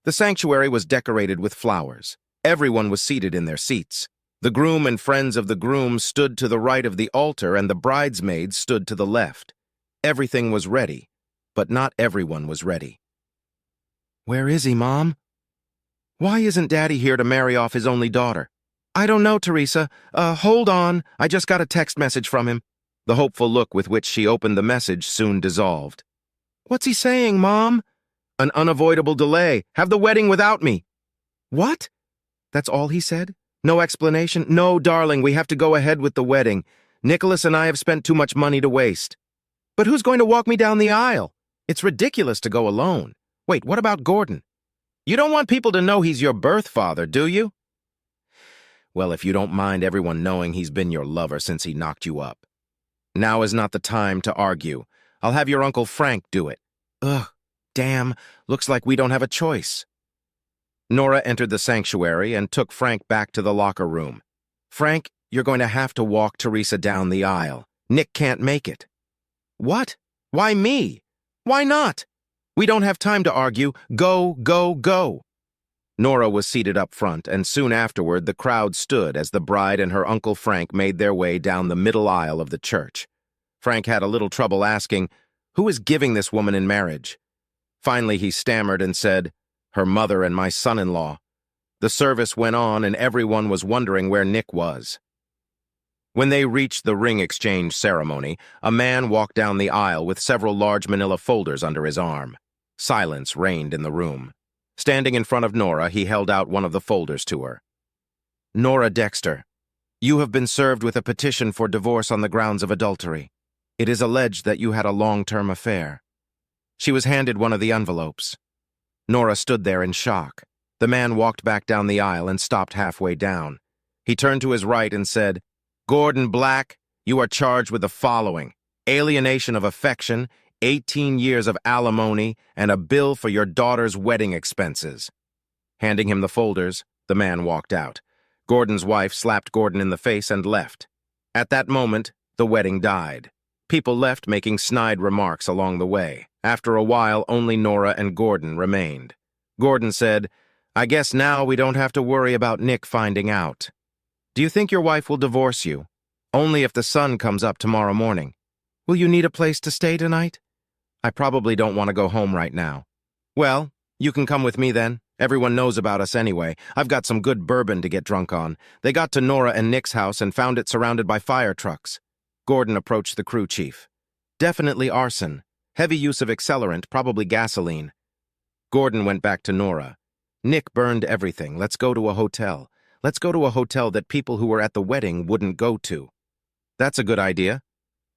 The sanctuary was decorated with flowers. Everyone was seated in their seats. The groom and friends of the groom stood to the right of the altar, and the bridesmaids stood to the left. Everything was ready, but not everyone was ready. "Where is he, Mom? Why isn't Daddy here to marry off his only daughter?" "I don't know, Teresa. Hold on. I just got a text message from him." The hopeful look with which she opened the message soon dissolved. "What's he saying, Mom?" "An unavoidable delay. Have the wedding without me." "What? That's all he said? No explanation?" "No, darling, we have to go ahead with the wedding. Nicholas and I have spent too much money to waste." "But who's going to walk me down the aisle? It's ridiculous to go alone. Wait, what about Gordon? You don't want people to know he's your birth father, do you?" "Well, if you don't mind everyone knowing he's been your lover since he knocked you up. Now is not the time to argue. I'll have your Uncle Frank do it." "Ugh, damn, looks like we don't have a choice." Nora entered the sanctuary and took Frank back to the locker room. "Frank, you're going to have to walk Teresa down the aisle. Nick can't make it." "What? Why me? Why not? We don't have time to argue. Go, go, go." Nora was seated up front, and soon afterward the crowd stood as the bride and her Uncle Frank made their way down the middle aisle of the church. Frank had a little trouble asking, "Who is giving this woman in marriage?" Finally he stammered and said, "Her mother and my son-in-law." The service went on, and everyone was wondering where Nick was. When they reached the ring exchange ceremony, a man walked down the aisle with several large manila folders under his arm. Silence reigned in the room. Standing in front of Nora, he held out one of the folders to her. "Nora Dexter, you have been served with a petition for divorce on the grounds of adultery. It is alleged that you had a long-term affair." She was handed one of the envelopes. Nora stood there in shock. The man walked back down the aisle and stopped halfway down. He turned to his right and said, "Gordon Black, you are charged with the following: alienation of affection, 18 years of alimony, and a bill for your daughter's wedding expenses." Handing him the folders, the man walked out. Gordon's wife slapped Gordon in the face and left. At that moment, the wedding died. People left making snide remarks along the way. After a while, only Nora and Gordon remained. Gordon said, "I guess now we don't have to worry about Nick finding out. Do you think your wife will divorce you? Only if the sun comes up tomorrow morning. Will you need a place to stay tonight? I probably don't want to go home right now." "Well, you can come with me then. Everyone knows about us anyway. I've got some good bourbon to get drunk on." They got to Nora and Nick's house and found it surrounded by fire trucks. Gordon approached the crew chief. "Definitely arson. Heavy use of accelerant, probably gasoline." Gordon went back to Nora. "Nick burned everything. Let's go to a hotel. Let's go to a hotel that people who were at the wedding wouldn't go to." "That's a good idea."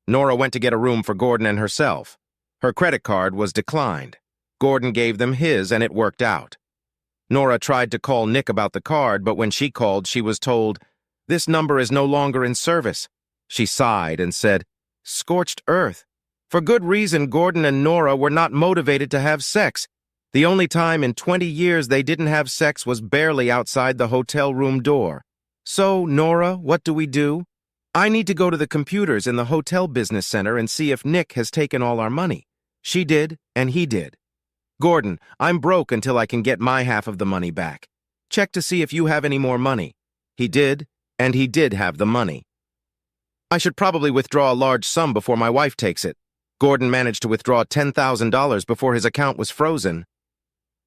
Nora went to get a room for Gordon and herself. Her credit card was declined. Gordon gave them his, and it worked out. Nora tried to call Nick about the card, but when she called, she was told, "This number is no longer in service." She sighed and said, "Scorched earth." For good reason, Gordon and Nora were not motivated to have sex. The only time in 20 years they didn't have sex was barely outside the hotel room door. "So, Nora, what do we do?" "I need to go to the computers in the hotel business center and see if Nick has taken all our money." She did, and he did. "Gordon, I'm broke until I can get my half of the money back. Check to see if you have any more money." He did, and he did have the money. "I should probably withdraw a large sum before my wife takes it." Gordon managed to withdraw $10,000 before his account was frozen.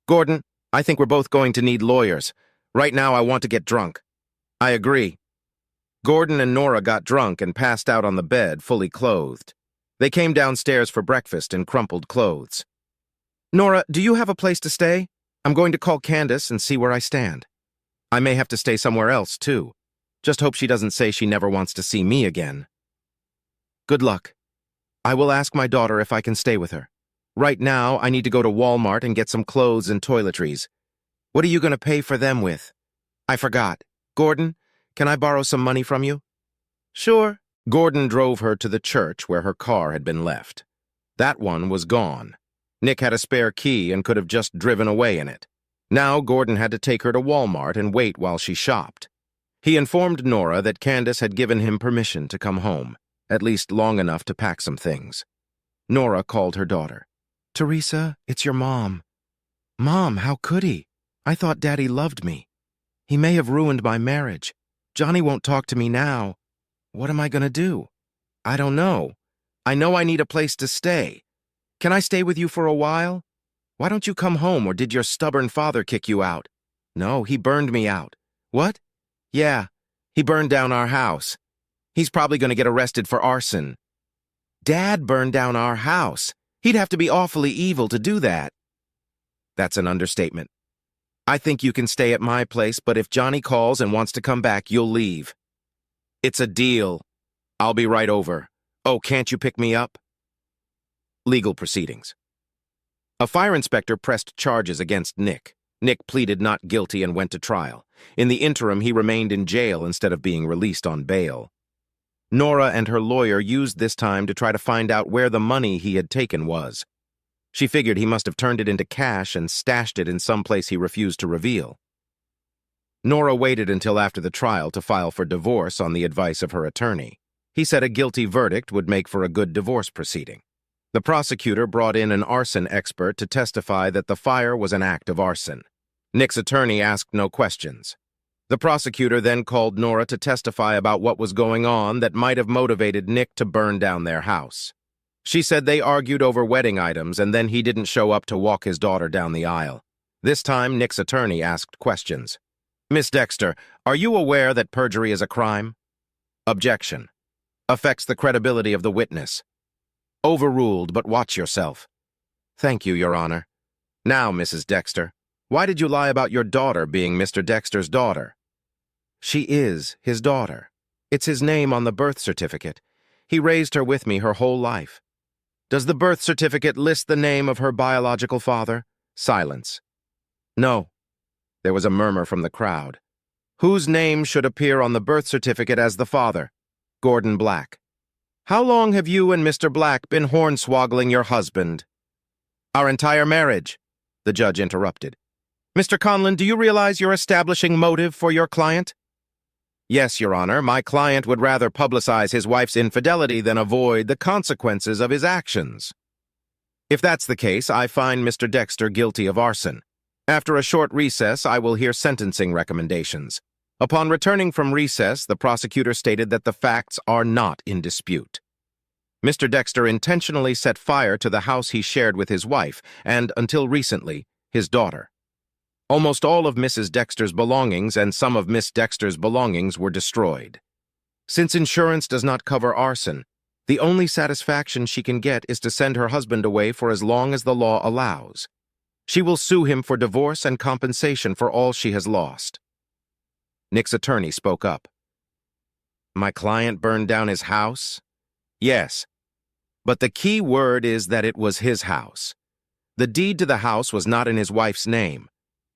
"Gordon, I think we're both going to need lawyers. Right now I want to get drunk." "I agree." Gordon and Nora got drunk and passed out on the bed, fully clothed. They came downstairs for breakfast in crumpled clothes. "Nora, do you have a place to stay? I'm going to call Candace and see where I stand. I may have to stay somewhere else, too. Just hope she doesn't say she never wants to see me again." "Good luck. I will ask my daughter if I can stay with her. Right now, I need to go to Walmart and get some clothes and toiletries. What are you going to pay for them with?" "I forgot. Gordon, can I borrow some money from you?" "Sure." Gordon drove her to the church where her car had been left. That one was gone. Nick had a spare key and could have just driven away in it. Now Gordon had to take her to Walmart and wait while she shopped. He informed Nora that Candace had given him permission to come home, at least long enough to pack some things. Nora called her daughter. "Teresa, it's your mom." "Mom, how could he?" I thought Daddy loved me. He may have ruined my marriage. Johnny won't talk to me now. What am I going to do? I don't know. I know I need a place to stay. Can I stay with you for a while? Why don't you come home, or did your stubborn father kick you out? No, he burned me out. What? Yeah, he burned down our house. He's probably going to get arrested for arson. Dad burned down our house. He'd have to be awfully evil to do that. That's an understatement. I think you can stay at my place, but if Johnny calls and wants to come back, you'll leave. It's a deal. I'll be right over. Oh, can't you pick me up? Legal proceedings. A fire inspector pressed charges against Nick. Nick pleaded not guilty and went to trial. In the interim, he remained in jail instead of being released on bail. Nora and her lawyer used this time to try to find out where the money he had taken was. She figured he must have turned it into cash and stashed it in some place he refused to reveal. Nora waited until after the trial to file for divorce on the advice of her attorney. He said a guilty verdict would make for a good divorce proceeding. The prosecutor brought in an arson expert to testify that the fire was an act of arson. Nick's attorney asked no questions. The prosecutor then called Nora to testify about what was going on that might have motivated Nick to burn down their house. She said they argued over wedding items and then he didn't show up to walk his daughter down the aisle. This time, Nick's attorney asked questions. Miss Dexter, are you aware that perjury is a crime? Objection. Affects the credibility of the witness. Overruled, but watch yourself. Thank you, Your Honor. Now, Mrs. Dexter, why did you lie about your daughter being Mr. Dexter's daughter? She is his daughter. It's his name on the birth certificate. He raised her with me her whole life. Does the birth certificate list the name of her biological father? Silence. No. There was a murmur from the crowd. Whose name should appear on the birth certificate as the father? Gordon Black. How long have you and Mr. Black been hornswoggling your husband? Our entire marriage, the judge interrupted. Mr. Conlon, do you realize you're establishing motive for your client? Yes, Your Honor, my client would rather publicize his wife's infidelity than avoid the consequences of his actions. If that's the case, I find Mr. Dexter guilty of arson. After a short recess, I will hear sentencing recommendations. Upon returning from recess, the prosecutor stated that the facts are not in dispute. Mr. Dexter intentionally set fire to the house he shared with his wife and, until recently, his daughter. Almost all of Mrs. Dexter's belongings and some of Miss Dexter's belongings were destroyed. Since insurance does not cover arson, the only satisfaction she can get is to send her husband away for as long as the law allows. She will sue him for divorce and compensation for all she has lost. Nick's attorney spoke up. My client burned down his house? Yes, but the key word is that it was his house. The deed to the house was not in his wife's name.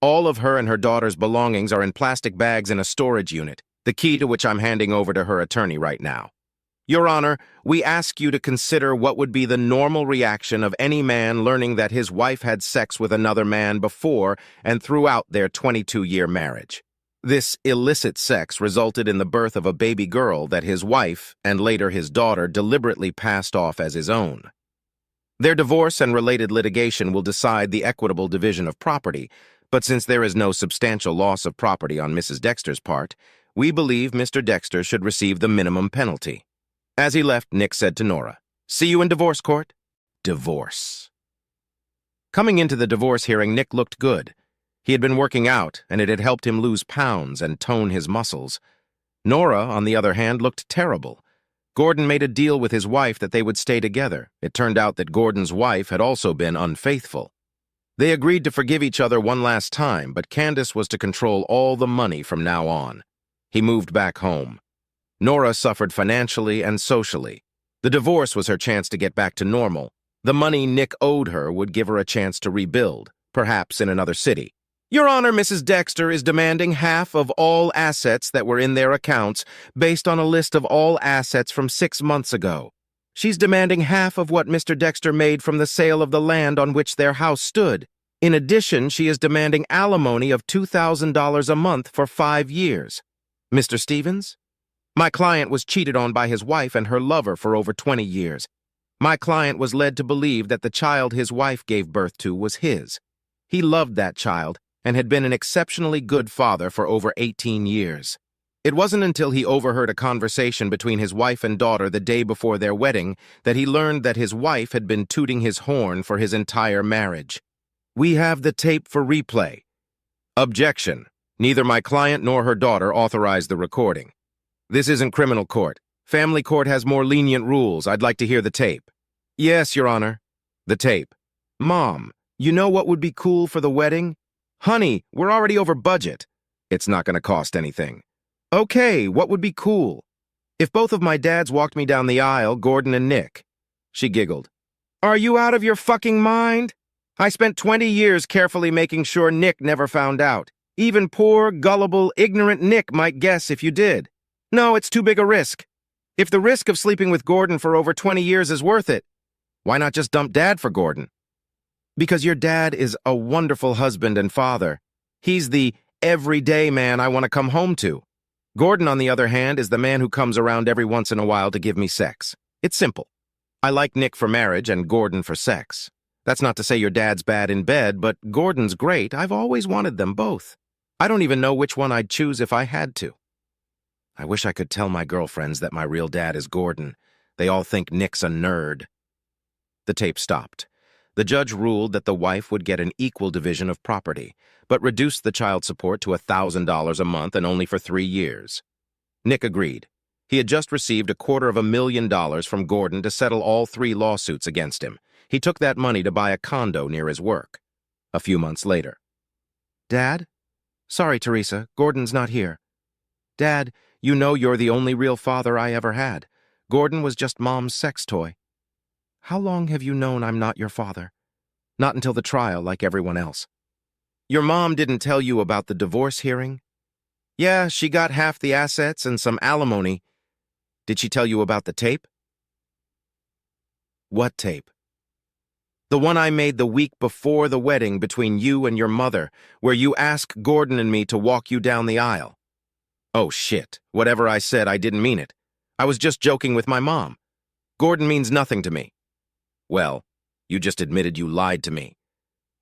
All of her and her daughter's belongings are in plastic bags in a storage unit, the key to which I'm handing over to her attorney right now. Your Honor, we ask you to consider what would be the normal reaction of any man learning that his wife had sex with another man before and throughout their 22-year marriage. This illicit sex resulted in the birth of a baby girl that his wife, and later his daughter, deliberately passed off as his own. Their divorce and related litigation will decide the equitable division of property, but since there is no substantial loss of property on Mrs. Dexter's part, we believe Mr. Dexter should receive the minimum penalty. As he left, Nick said to Nora, "See you in divorce court." Divorce. Coming into the divorce hearing, Nick looked good. He had been working out, and it had helped him lose pounds and tone his muscles. Nora, on the other hand, looked terrible. Gordon made a deal with his wife that they would stay together. It turned out that Gordon's wife had also been unfaithful. They agreed to forgive each other one last time, but Candace was to control all the money from now on. He moved back home. Nora suffered financially and socially. The divorce was her chance to get back to normal. The money Nick owed her would give her a chance to rebuild, perhaps in another city. Your Honor, Mrs. Dexter is demanding half of all assets that were in their accounts based on a list of all assets from 6 months ago. She's demanding half of what Mr. Dexter made from the sale of the land on which their house stood. In addition, she is demanding alimony of $2,000 a month for 5 years. Mr. Stevens? My client was cheated on by his wife and her lover for over 20 years. My client was led to believe that the child his wife gave birth to was his. He loved that child and had been an exceptionally good father for over 18 years. It wasn't until he overheard a conversation between his wife and daughter the day before their wedding that he learned that his wife had been tooting his horn for his entire marriage. "We have the tape for replay." Objection. Neither my client nor her daughter authorized the recording. "This isn't criminal court. Family court has more lenient rules. I'd like to hear the tape." "Yes, Your Honor." The tape. "Mom, you know what would be cool for the wedding?" "Honey, we're already over budget." "It's not going to cost anything." "Okay, what would be cool?" "If both of my dads walked me down the aisle, Gordon and Nick." She giggled. "Are you out of your fucking mind? I spent 20 years carefully making sure Nick never found out. Even poor, gullible, ignorant Nick might guess if you did. No, it's too big a risk. If the risk of sleeping with Gordon for over 20 years is worth it, why not just dump Dad for Gordon?" "Because your dad is a wonderful husband and father. He's the everyday man I want to come home to. Gordon, on the other hand, is the man who comes around every once in a while to give me sex. It's simple. I like Nick for marriage and Gordon for sex. That's not to say your dad's bad in bed, but Gordon's great. I've always wanted them both. I don't even know which one I'd choose if I had to. I wish I could tell my girlfriends that my real dad is Gordon. They all think Nick's a nerd." The tape stopped. The judge ruled that the wife would get an equal division of property, but reduced the child support to $1,000 a month and only for 3 years. Nick agreed. He had just received $250,000 from Gordon to settle all 3 lawsuits against him. He took that money to buy a condo near his work. A few months later. "Dad? Sorry, Teresa, Gordon's not here. Dad, you know you're the only real father I ever had. Gordon was just Mom's sex toy. How long have you known I'm not your father?" "Not until the trial, like everyone else." "Your mom didn't tell you about the divorce hearing?" "Yeah, she got half the assets and some alimony." "Did she tell you about the tape?" "What tape?" "The one I made the week before the wedding between you and your mother, where you asked Gordon and me to walk you down the aisle." "Oh, shit. Whatever I said, I didn't mean it. I was just joking with my mom. Gordon means nothing to me." "Well, you just admitted you lied to me.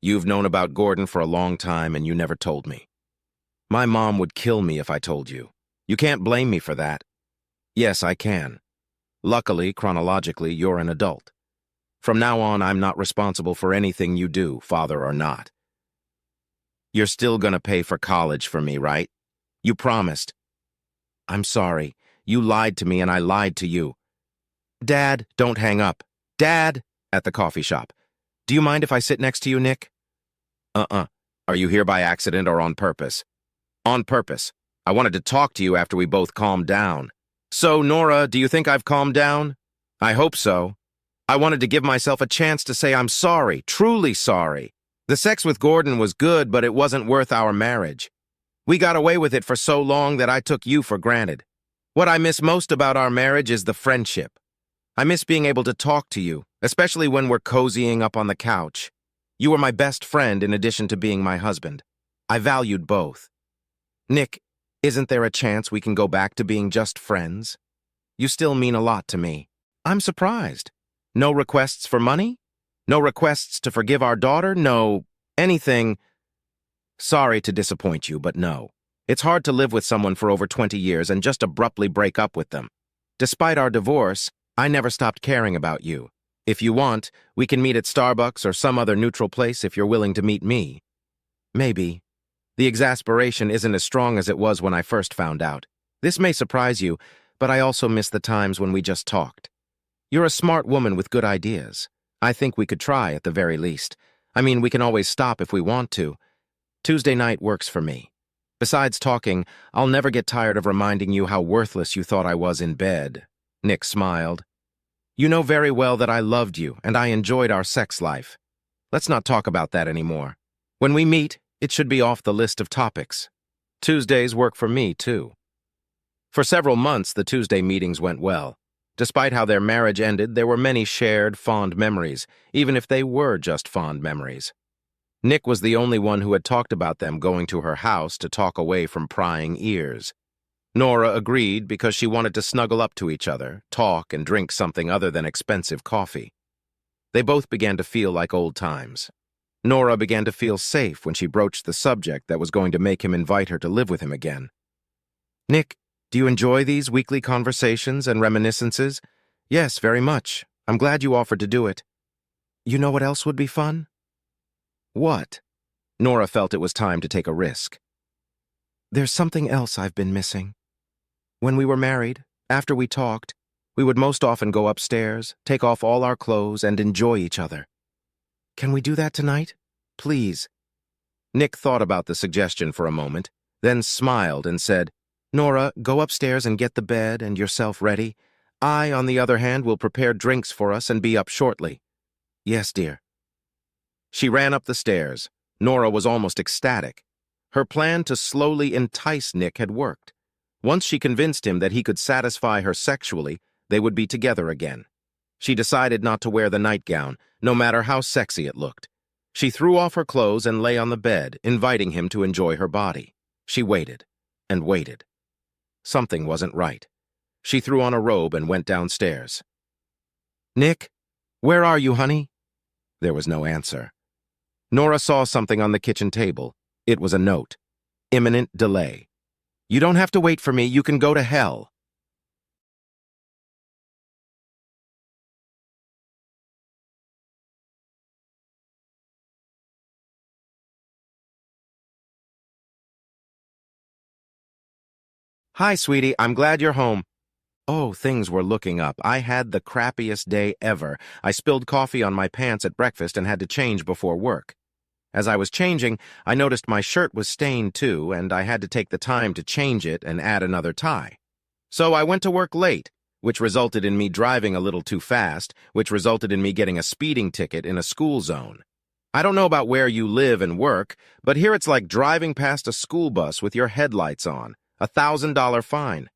You've known about Gordon for a long time and you never told me. My mom would kill me if I told you. You can't blame me for that." "Yes, I can. Luckily, chronologically, you're an adult. From now on, I'm not responsible for anything you do, father or not. You're still gonna pay for college for me, right? You promised." "I'm sorry. You lied to me and I lied to you." "Dad, don't hang up. Dad!" At the coffee shop. "Do you mind if I sit next to you, Nick?" Are you here by accident or on purpose?" "On purpose. I wanted to talk to you after we both calmed down." "So, Nora, do you think I've calmed down?" "I hope so. I wanted to give myself a chance to say I'm sorry, truly sorry. The sex with Gordon was good, but it wasn't worth our marriage. We got away with it for so long that I took you for granted. What I miss most about our marriage is the friendship. I miss being able to talk to you, especially when we're cozying up on the couch. You were my best friend in addition to being my husband. I valued both. Nick, isn't there a chance we can go back to being just friends? You still mean a lot to me." "I'm surprised. No requests for money? No requests to forgive our daughter? No anything?" "Sorry to disappoint you, but no. It's hard to live with someone for over 20 years and just abruptly break up with them. Despite our divorce, I never stopped caring about you. If you want, we can meet at Starbucks or some other neutral place if you're willing to meet me." "Maybe. The exasperation isn't as strong as it was when I first found out. This may surprise you, but I also miss the times when we just talked. You're a smart woman with good ideas. I think we could try at the very least. I mean, we can always stop if we want to. Tuesday night works for me. Besides talking, I'll never get tired of reminding you how worthless you thought I was in bed." Nick smiled. "You know very well that I loved you and I enjoyed our sex life. Let's not talk about that anymore. When we meet, it should be off the list of topics. Tuesdays work for me, too." For several months, the Tuesday meetings went well. Despite how their marriage ended, there were many shared, fond memories, even if they were just fond memories. Nick was the only one who had talked about them going to her house to talk away from prying ears. Nora agreed because she wanted to snuggle up to each other, talk, and drink something other than expensive coffee. They both began to feel like old times. Nora began to feel safe when she broached the subject that was going to make him invite her to live with him again. "Nick, do you enjoy these weekly conversations and reminiscences?" "Yes, very much. I'm glad you offered to do it." "You know what else would be fun?" "What?" Nora felt it was time to take a risk. "There's something else I've been missing. When we were married, after we talked, we would most often go upstairs, take off all our clothes, and enjoy each other. Can we do that tonight? Please." Nick thought about the suggestion for a moment, then smiled and said, "Nora, go upstairs and get the bed and yourself ready. I, on the other hand, will prepare drinks for us and be up shortly." "Yes, dear." She ran up the stairs. Nora was almost ecstatic. Her plan to slowly entice Nick had worked. Once she convinced him that he could satisfy her sexually, they would be together again. She decided not to wear the nightgown, no matter how sexy it looked. She threw off her clothes and lay on the bed, inviting him to enjoy her body. She waited and waited. Something wasn't right. She threw on a robe and went downstairs. "Nick, where are you, honey?" There was no answer. Nora saw something on the kitchen table. It was a note. "Imminent delay. You don't have to wait for me. You can go to hell." "Hi, sweetie. I'm glad you're home." Oh, things were looking up. I had the crappiest day ever. I spilled coffee on my pants at breakfast and had to change before work. As I was changing, I noticed my shirt was stained too, and I had to take the time to change it and add another tie. So I went to work late, which resulted in me driving a little too fast, which resulted in me getting a speeding ticket in a school zone. I don't know about where you live and work, but here it's like driving past a school bus with your headlights on. $1,000 fine.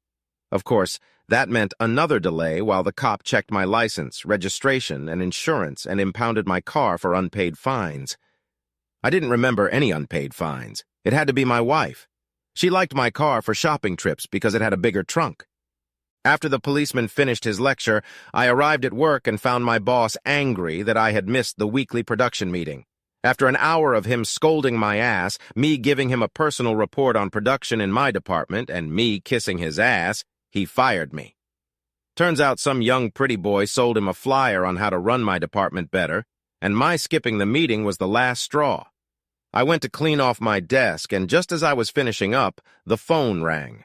Of course, that meant another delay while the cop checked my license, registration, and insurance and impounded my car for unpaid fines. I didn't remember any unpaid fines. It had to be my wife. She liked my car for shopping trips because it had a bigger trunk. After the policeman finished his lecture, I arrived at work and found my boss angry that I had missed the weekly production meeting. After an hour of him scolding my ass, me giving him a personal report on production in my department, and me kissing his ass, he fired me. Turns out some young pretty boy sold him a flyer on how to run my department better, and my skipping the meeting was the last straw. I went to clean off my desk, and just as I was finishing up, the phone rang.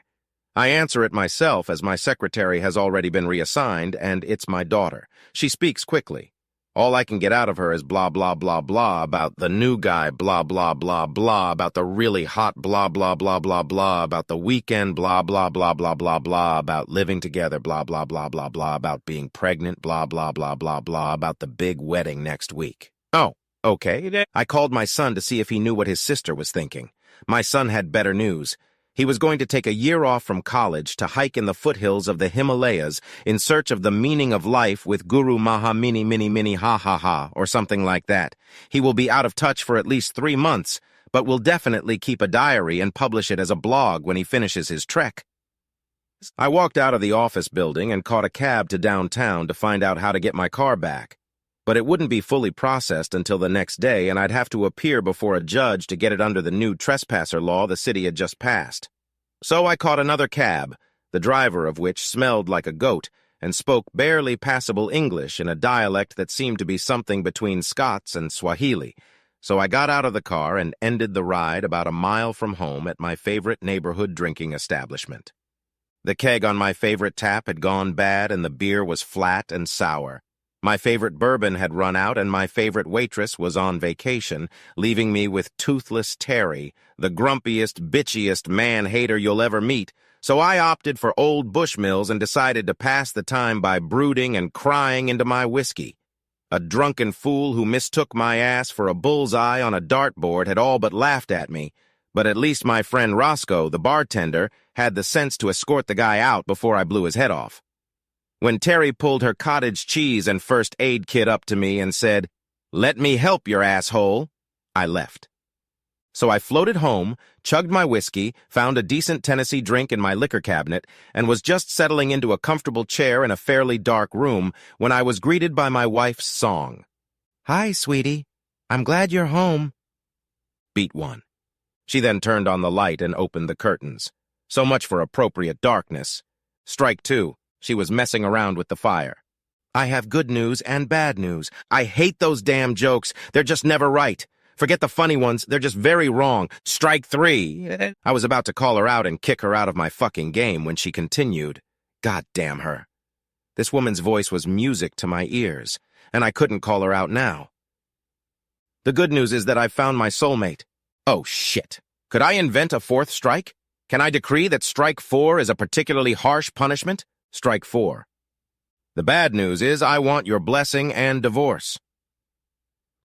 I answer it myself as my secretary has already been reassigned, and it's my daughter. She speaks quickly. All I can get out of her is blah, blah, blah, blah about the new guy, blah, blah, blah, blah about the really hot blah, blah, blah, blah, blah about the weekend, blah, blah, blah, blah, blah, blah about living together, blah, blah, blah, blah, blah about being pregnant, blah, blah, blah, blah, blah about the big wedding next week. Oh, okay. I called my son to see if he knew what his sister was thinking. My son had better news. He was going to take a year off from college to hike in the foothills of the Himalayas in search of the meaning of life with Guru Maha Mini Mini Mini Ha Ha Ha or something like that. He will be out of touch for at least 3 months, but will definitely keep a diary and publish it as a blog when he finishes his trek. I walked out of the office building and caught a cab to downtown to find out how to get my car back. But it wouldn't be fully processed until the next day, and I'd have to appear before a judge to get it under the new trespasser law the city had just passed. So I caught another cab, the driver of which smelled like a goat and spoke barely passable English in a dialect that seemed to be something between Scots and Swahili. So I got out of the car and ended the ride about a mile from home at my favorite neighborhood drinking establishment. The keg on my favorite tap had gone bad and the beer was flat and sour. My favorite bourbon had run out, and my favorite waitress was on vacation, leaving me with toothless Terry, the grumpiest, bitchiest man-hater you'll ever meet, so I opted for Old Bushmills and decided to pass the time by brooding and crying into my whiskey. A drunken fool who mistook my ass for a bullseye on a dartboard had all but laughed at me, but at least my friend Roscoe, the bartender, had the sense to escort the guy out before I blew his head off. When Terry pulled her cottage cheese and first aid kit up to me and said, "Let me help your asshole," I left. So I floated home, chugged my whiskey, found a decent Tennessee drink in my liquor cabinet, and was just settling into a comfortable chair in a fairly dark room when I was greeted by my wife's song. "Hi, sweetie." I'm glad you're home. Beat 1. She then turned on the light and opened the curtains. So much for appropriate darkness. Strike 2. She was messing around with the fire. I have good news and bad news. I hate those damn jokes. They're just never right. Forget the funny ones. They're just very wrong. Strike 3. I was about to call her out and kick her out of my fucking game when she continued. God damn her. This woman's voice was music to my ears, and I couldn't call her out now. The good news is that I've found my soulmate. Oh, shit. Could I invent a 4th strike? Can I decree that strike 4 is a particularly harsh punishment? Strike 4. The bad news is I want your blessing and divorce.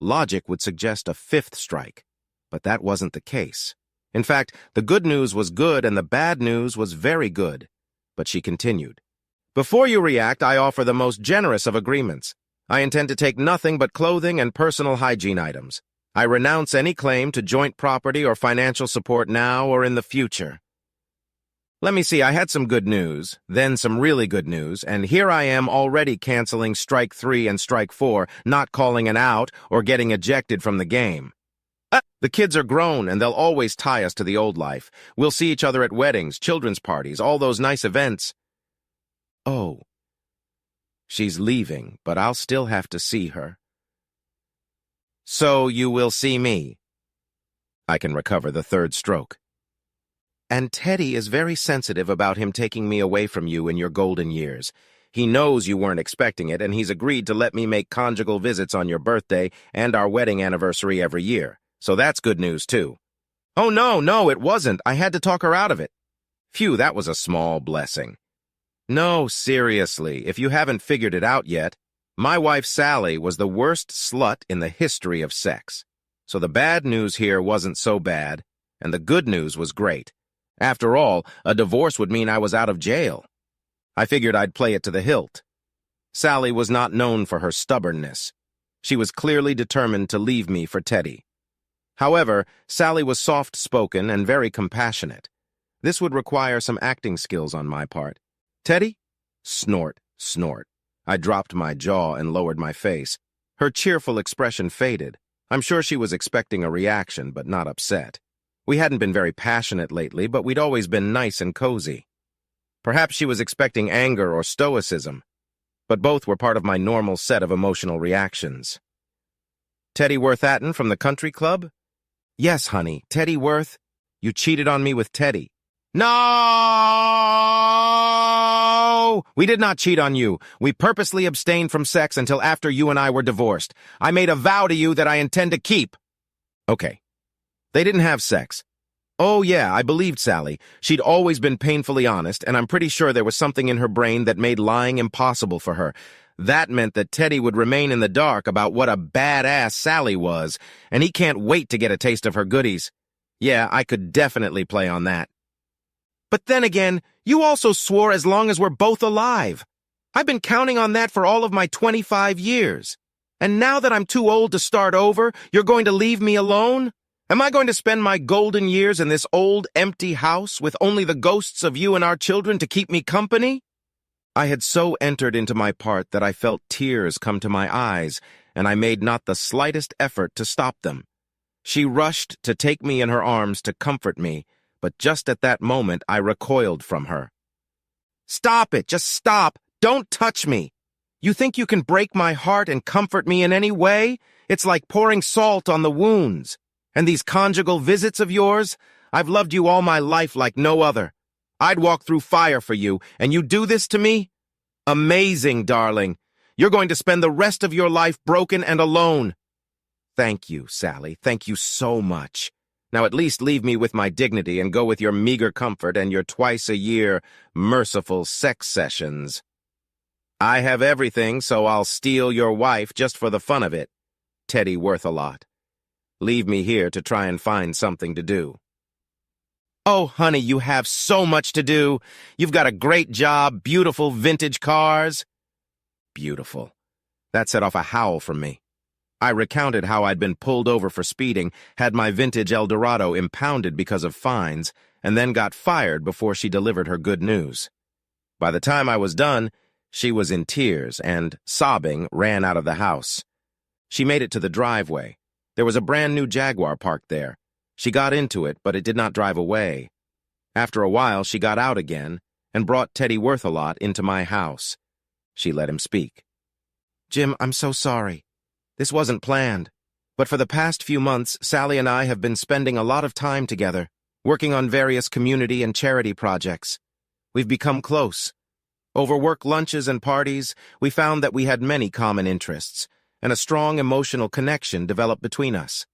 Logic would suggest a 5th strike, but that wasn't the case. In fact, the good news was good and the bad news was very good. But she continued. Before you react, I offer the most generous of agreements. I intend to take nothing but clothing and personal hygiene items. I renounce any claim to joint property or financial support now or in the future. Let me see, I had some good news, then some really good news, and here I am already canceling strike 3 and strike 4, not calling an out or getting ejected from the game. The kids are grown and they'll always tie us to the old life. We'll see each other at weddings, children's parties, all those nice events. Oh. She's leaving, but I'll still have to see her. So you will see me. I can recover the 3rd stroke. And Teddy is very sensitive about him taking me away from you in your golden years. He knows you weren't expecting it, and he's agreed to let me make conjugal visits on your birthday and our wedding anniversary every year. So that's good news, too. Oh, no, it wasn't. I had to talk her out of it. Phew, that was a small blessing. No, seriously, if you haven't figured it out yet, my wife Sally was the worst slut in the history of sex. So the bad news here wasn't so bad, and the good news was great. After all, a divorce would mean I was out of jail. I figured I'd play it to the hilt. Sally was not known for her stubbornness. She was clearly determined to leave me for Teddy. However, Sally was soft-spoken and very compassionate. This would require some acting skills on my part. Teddy? Snort, snort. I dropped my jaw and lowered my face. Her cheerful expression faded. I'm sure she was expecting a reaction, but not upset. We hadn't been very passionate lately, but we'd always been nice and cozy. Perhaps she was expecting anger or stoicism, but both were part of my normal set of emotional reactions. Teddy Worth-Atten from the country club? Yes, honey, Teddy Worth. You cheated on me with Teddy. No! We did not cheat on you. We purposely abstained from sex until after you and I were divorced. I made a vow to you that I intend to keep. Okay. They didn't have sex. Oh, yeah, I believed Sally. She'd always been painfully honest, and I'm pretty sure there was something in her brain that made lying impossible for her. That meant that Teddy would remain in the dark about what a badass Sally was, and he can't wait to get a taste of her goodies. Yeah, I could definitely play on that. But then again, you also swore as long as we're both alive. I've been counting on that for all of my 25 years. And now that I'm too old to start over, you're going to leave me alone? Am I going to spend my golden years in this old, empty house with only the ghosts of you and our children to keep me company? I had so entered into my part that I felt tears come to my eyes, and I made not the slightest effort to stop them. She rushed to take me in her arms to comfort me, but just at that moment I recoiled from her. Stop it! Just stop! Don't touch me! You think you can break my heart and comfort me in any way? It's like pouring salt on the wounds. And these conjugal visits of yours? I've loved you all my life like no other. I'd walk through fire for you, and you do this to me? Amazing, darling. You're going to spend the rest of your life broken and alone. Thank you, Sally. Thank you so much. Now at least leave me with my dignity and go with your meager comfort and your twice-a-year merciful sex sessions. I have everything, so I'll steal your wife just for the fun of it. Teddy Worth-A-Lot. Leave me here to try and find something to do. Oh, honey, you have so much to do. You've got a great job, beautiful vintage cars. Beautiful. That set off a howl from me. I recounted how I'd been pulled over for speeding, had my vintage Eldorado impounded because of fines, and then got fired before she delivered her good news. By the time I was done, she was in tears and, sobbing, ran out of the house. She made it to the driveway. There was a brand new Jaguar parked there. She got into it, but it did not drive away. After a while, she got out again and brought Teddy Worthalot into my house. She let him speak. Jim, I'm so sorry. This wasn't planned. But for the past few months, Sally and I have been spending a lot of time together, working on various community and charity projects. We've become close. Over work lunches and parties, we found that we had many common interests, and a strong emotional connection developed between us.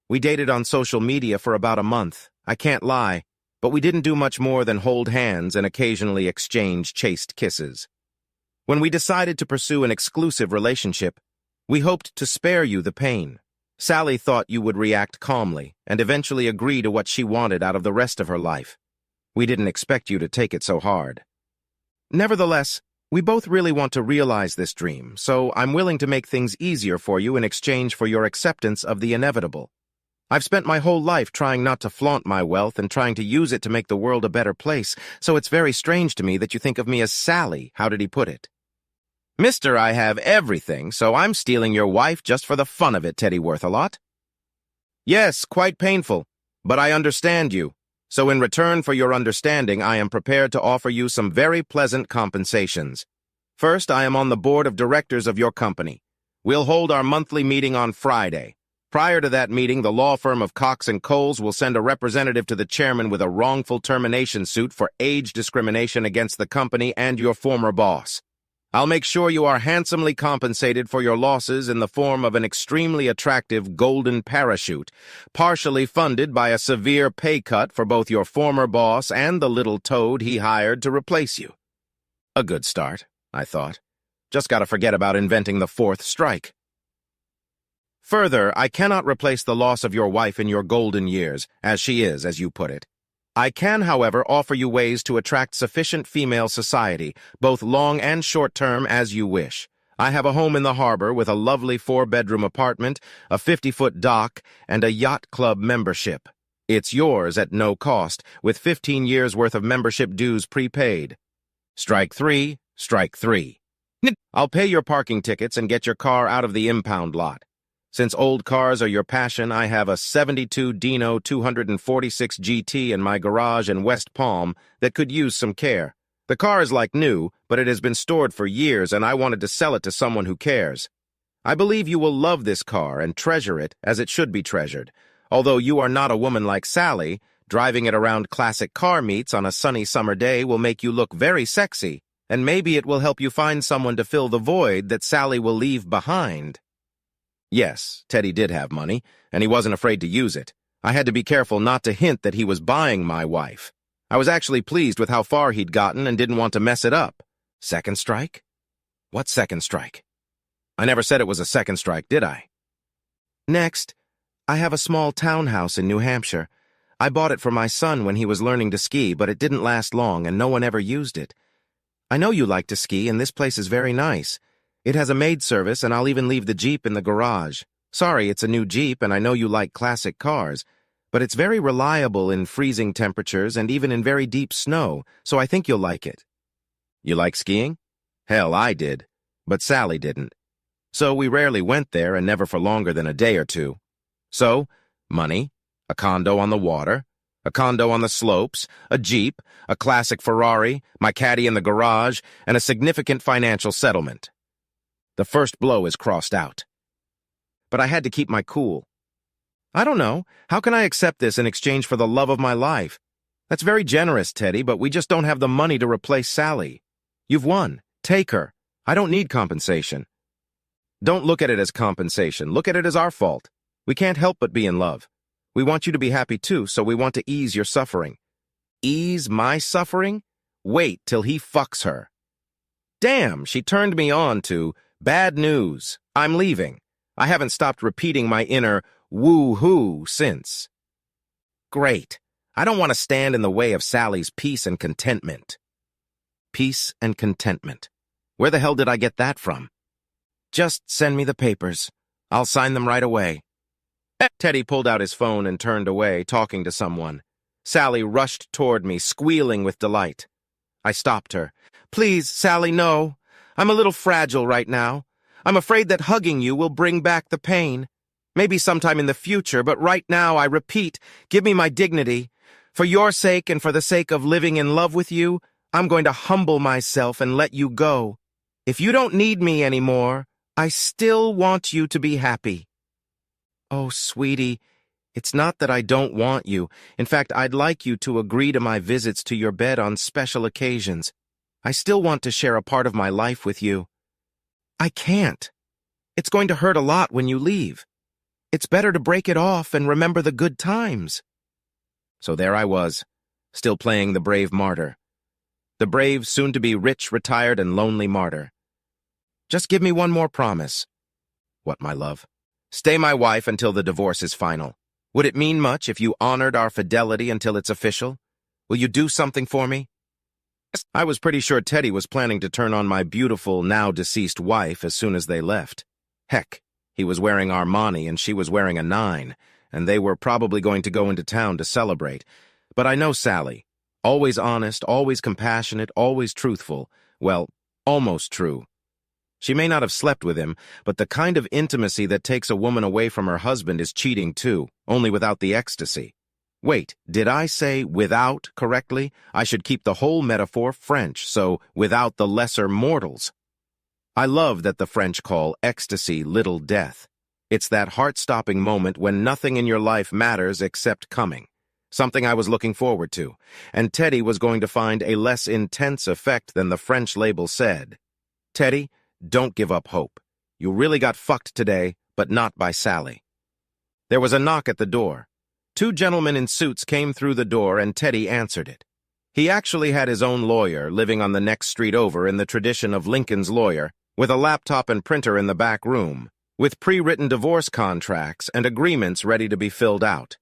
We dated on social media for about a month, I can't lie, but we didn't do much more than hold hands and occasionally exchange chaste kisses. When we decided to pursue an exclusive relationship, we hoped to spare you the pain. Sally thought you would react calmly and eventually agree to what she wanted out of the rest of her life. We didn't expect you to take it so hard. Nevertheless, we both really want to realize this dream, so I'm willing to make things easier for you in exchange for your acceptance of the inevitable. I've spent my whole life trying not to flaunt my wealth and trying to use it to make the world a better place, so it's very strange to me that you think of me as Sally. How did he put it? Mister, I have everything, so I'm stealing your wife just for the fun of it, Teddy Worthalot. Yes, quite painful, but I understand you. So in return for your understanding, I am prepared to offer you some very pleasant compensations. First, I am on the board of directors of your company. We'll hold our monthly meeting on Friday. Prior to that meeting, the law firm of Cox & Coles will send a representative to the chairman with a wrongful termination suit for age discrimination against the company and your former boss. I'll make sure you are handsomely compensated for your losses in the form of an extremely attractive golden parachute, partially funded by a severe pay cut for both your former boss and the little toad he hired to replace you. A good start, I thought. Just gotta forget about inventing the fourth strike. Further, I cannot replace the loss of your wife in your golden years, as she is, as you put it. I can, however, offer you ways to attract sufficient female society, both long and short-term, as you wish. I have a home in the harbor with a lovely 4-bedroom apartment, a 50-foot dock, and a yacht club membership. It's yours at no cost, with 15 years' worth of membership dues prepaid. Strike 3, strike 3. I'll pay your parking tickets and get your car out of the impound lot. Since old cars are your passion, I have a 72 Dino 246 GT in my garage in West Palm that could use some care. The car is like new, but it has been stored for years, and I wanted to sell it to someone who cares. I believe you will love this car and treasure it as it should be treasured. Although you are not a woman like Sally, driving it around classic car meets on a sunny summer day will make you look very sexy, and maybe it will help you find someone to fill the void that Sally will leave behind. Yes, Teddy did have money, and he wasn't afraid to use it. I had to be careful not to hint that he was buying my wife. I was actually pleased with how far he'd gotten and didn't want to mess it up. Second strike? What second strike? I never said it was a second strike, did I? Next, I have a small townhouse in New Hampshire. I bought it for my son when he was learning to ski, but it didn't last long and no one ever used it. I know you like to ski, and this place is very nice. It has a maid service, and I'll even leave the Jeep in the garage. Sorry, it's a new Jeep, and I know you like classic cars, but it's very reliable in freezing temperatures and even in very deep snow, so I think you'll like it. You like skiing? Hell, I did, but Sally didn't. So we rarely went there and never for longer than a day or two. So, money, a condo on the water, a condo on the slopes, a Jeep, a classic Ferrari, my caddy in the garage, and a significant financial settlement. The first blow is crossed out. But I had to keep my cool. I don't know. How can I accept this in exchange for the love of my life? That's very generous, Teddy, but we just don't have the money to replace Sally. You've won. Take her. I don't need compensation. Don't look at it as compensation. Look at it as our fault. We can't help but be in love. We want you to be happy too, so we want to ease your suffering. Ease my suffering? Wait till he fucks her. Damn, she turned me on to... Bad news. I'm leaving. I haven't stopped repeating my inner woo-hoo since. Great. I don't want to stand in the way of Sally's peace and contentment. Peace and contentment. Where the hell did I get that from? Just send me the papers. I'll sign them right away. Teddy pulled out his phone and turned away, talking to someone. Sally rushed toward me, squealing with delight. I stopped her. Please, Sally, no. I'm a little fragile right now. I'm afraid that hugging you will bring back the pain. Maybe sometime in the future, but right now, I repeat, give me my dignity. For your sake and for the sake of living in love with you, I'm going to humble myself and let you go. If you don't need me anymore, I still want you to be happy. Oh, sweetie, it's not that I don't want you. In fact, I'd like you to agree to my visits to your bed on special occasions. I still want to share a part of my life with you. I can't. It's going to hurt a lot when you leave. It's better to break it off and remember the good times. So there I was, still playing the brave martyr. The brave, soon-to-be rich, retired, and lonely martyr. Just give me one more promise. What, my love? Stay my wife until the divorce is final. Would it mean much if you honored our fidelity until it's official? Will you do something for me? I was pretty sure Teddy was planning to turn on my beautiful, now-deceased wife as soon as they left. Heck, he was wearing Armani and she was wearing a 9, and they were probably going to go into town to celebrate. But I know Sally. Always honest, always compassionate, always truthful. Well, almost true. She may not have slept with him, but the kind of intimacy that takes a woman away from her husband is cheating too, only without the ecstasy. Wait, did I say without correctly? I should keep the whole metaphor French, so without the lesser mortals. I love that the French call ecstasy little death. It's that heart-stopping moment when nothing in your life matters except coming. Something I was looking forward to, and Teddy was going to find a less intense effect than the French label said. Teddy, don't give up hope. You really got fucked today, but not by Sally. There was a knock at the door. 2 gentlemen in suits came through the door and Teddy answered it. He actually had his own lawyer living on the next street over in the tradition of Lincoln's lawyer, with a laptop and printer in the back room, with pre-written divorce contracts and agreements ready to be filled out.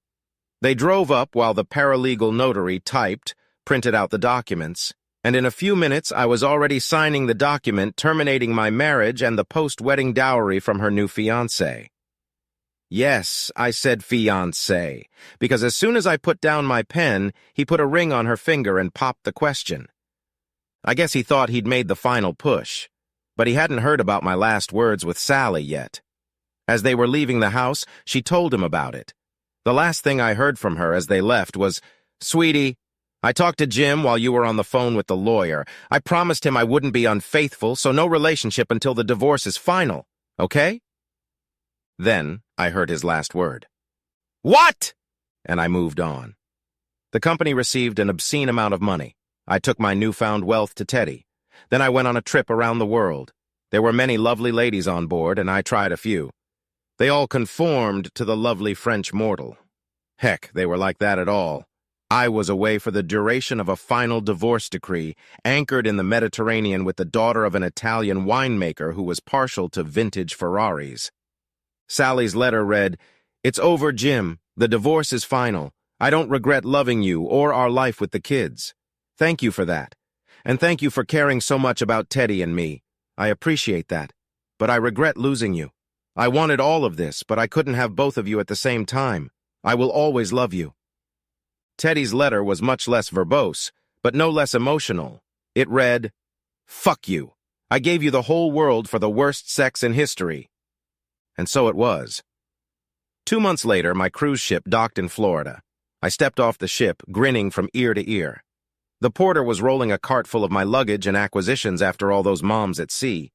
They drove up while the paralegal notary typed, printed out the documents, and in a few minutes I was already signing the document terminating my marriage and the post-wedding dowry from her new fiancé. Yes, I said fiancé, because as soon as I put down my pen, he put a ring on her finger and popped the question. I guess he thought he'd made the final push, but he hadn't heard about my last words with Sally yet. As they were leaving the house, she told him about it. The last thing I heard from her as they left was, "Sweetie, I talked to Jim while you were on the phone with the lawyer. I promised him I wouldn't be unfaithful, so no relationship until the divorce is final, okay?" Then I heard his last word. "What?" And I moved on. The company received an obscene amount of money. I took my newfound wealth to Teddy. Then I went on a trip around the world. There were many lovely ladies on board, and I tried a few. They all conformed to the lovely French mortal. Heck, they were like that at all. I was away for the duration of a final divorce decree, anchored in the Mediterranean with the daughter of an Italian winemaker who was partial to vintage Ferraris. Sally's letter read, "It's over, Jim. The divorce is final. I don't regret loving you or our life with the kids. Thank you for that. And thank you for caring so much about Teddy and me. I appreciate that. But I regret losing you. I wanted all of this, but I couldn't have both of you at the same time. I will always love you." Teddy's letter was much less verbose, but no less emotional. It read, "Fuck you. I gave you the whole world for the worst sex in history." And so it was. 2 months later, my cruise ship docked in Florida. I stepped off the ship, grinning from ear to ear. The porter was rolling a cart full of my luggage and acquisitions after all those moms at sea.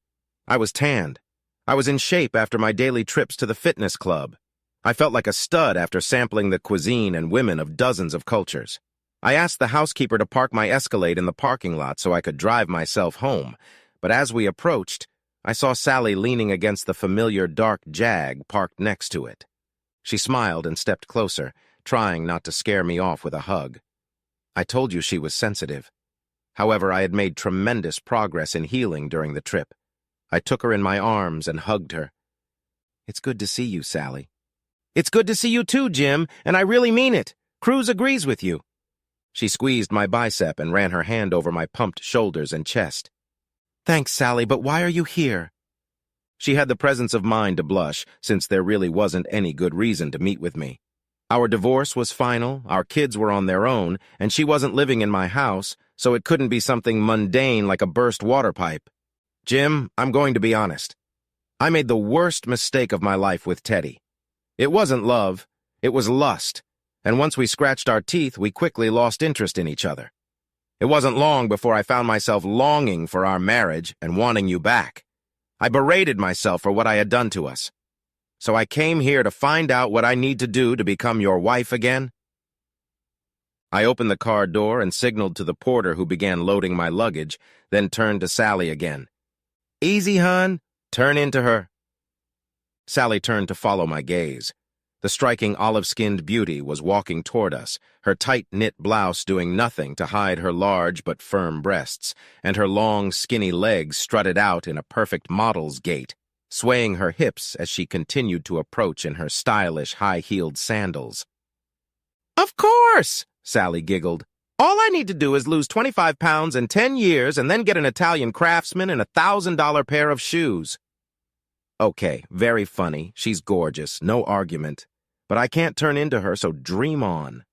I was tanned. I was in shape after my daily trips to the fitness club. I felt like a stud after sampling the cuisine and women of dozens of cultures. I asked the housekeeper to park my Escalade in the parking lot so I could drive myself home, but as we approached, I saw Sally leaning against the familiar dark Jag parked next to it. She smiled and stepped closer, trying not to scare me off with a hug. I told you she was sensitive. However, I had made tremendous progress in healing during the trip. I took her in my arms and hugged her. "It's good to see you, Sally." "It's good to see you too, Jim, and I really mean it. Cruz agrees with you." She squeezed my bicep and ran her hand over my pumped shoulders and chest. "Thanks, Sally, but why are you here?" She had the presence of mind to blush, since there really wasn't any good reason to meet with me. Our divorce was final, our kids were on their own, and she wasn't living in my house, so it couldn't be something mundane like a burst water pipe. "Jim, I'm going to be honest. I made the worst mistake of my life with Teddy. It wasn't love, it was lust, and once we scratched our teeth, we quickly lost interest in each other. It wasn't long before I found myself longing for our marriage and wanting you back. I berated myself for what I had done to us. So I came here to find out what I need to do to become your wife again. I opened the car door and signaled to the porter who began loading my luggage, then turned to Sally again. Easy, hun. Turn into her. Sally turned to follow my gaze. The striking olive-skinned beauty was walking toward us, her tight-knit blouse doing nothing to hide her large but firm breasts, and her long, skinny legs strutted out in a perfect model's gait, swaying her hips as she continued to approach in her stylish, high-heeled sandals. Of course, Sally giggled. All I need to do is lose 25 pounds in 10 years and then get an Italian craftsman and $1,000 pair of shoes. Okay, very funny. She's gorgeous, no argument. But I can't turn into her, so dream on.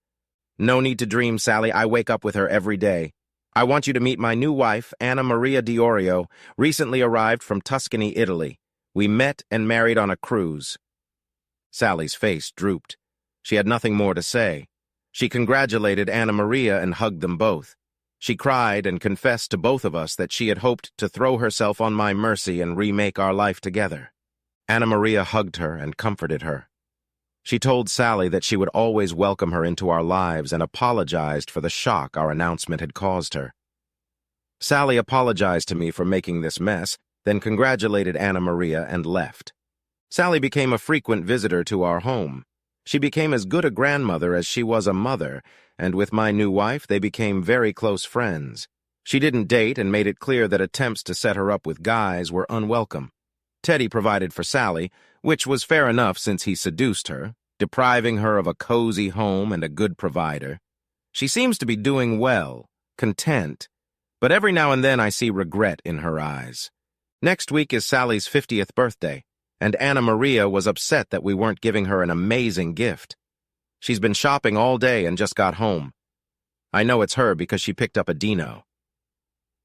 No need to dream, Sally. I wake up with her every day. I want you to meet my new wife, Anna Maria Diorio, recently arrived from Tuscany, Italy. We met and married on a cruise. Sally's face drooped. She had nothing more to say. She congratulated Anna Maria and hugged them both. She cried and confessed to both of us that she had hoped to throw herself on my mercy and remake our life together. Anna Maria hugged her and comforted her. She told Sally that she would always welcome her into our lives and apologized for the shock our announcement had caused her. Sally apologized to me for making this mess, then congratulated Anna Maria and left. Sally became a frequent visitor to our home. She became as good a grandmother as she was a mother, and with my new wife, they became very close friends. She didn't date and made it clear that attempts to set her up with guys were unwelcome. Teddy provided for Sally, which was fair enough since he seduced her, depriving her of a cozy home and a good provider. She seems to be doing well, content, but every now and then I see regret in her eyes. Next week is Sally's 50th birthday, and Anna Maria was upset that we weren't giving her an amazing gift. She's been shopping all day and just got home. I know it's her because she picked up a Dino.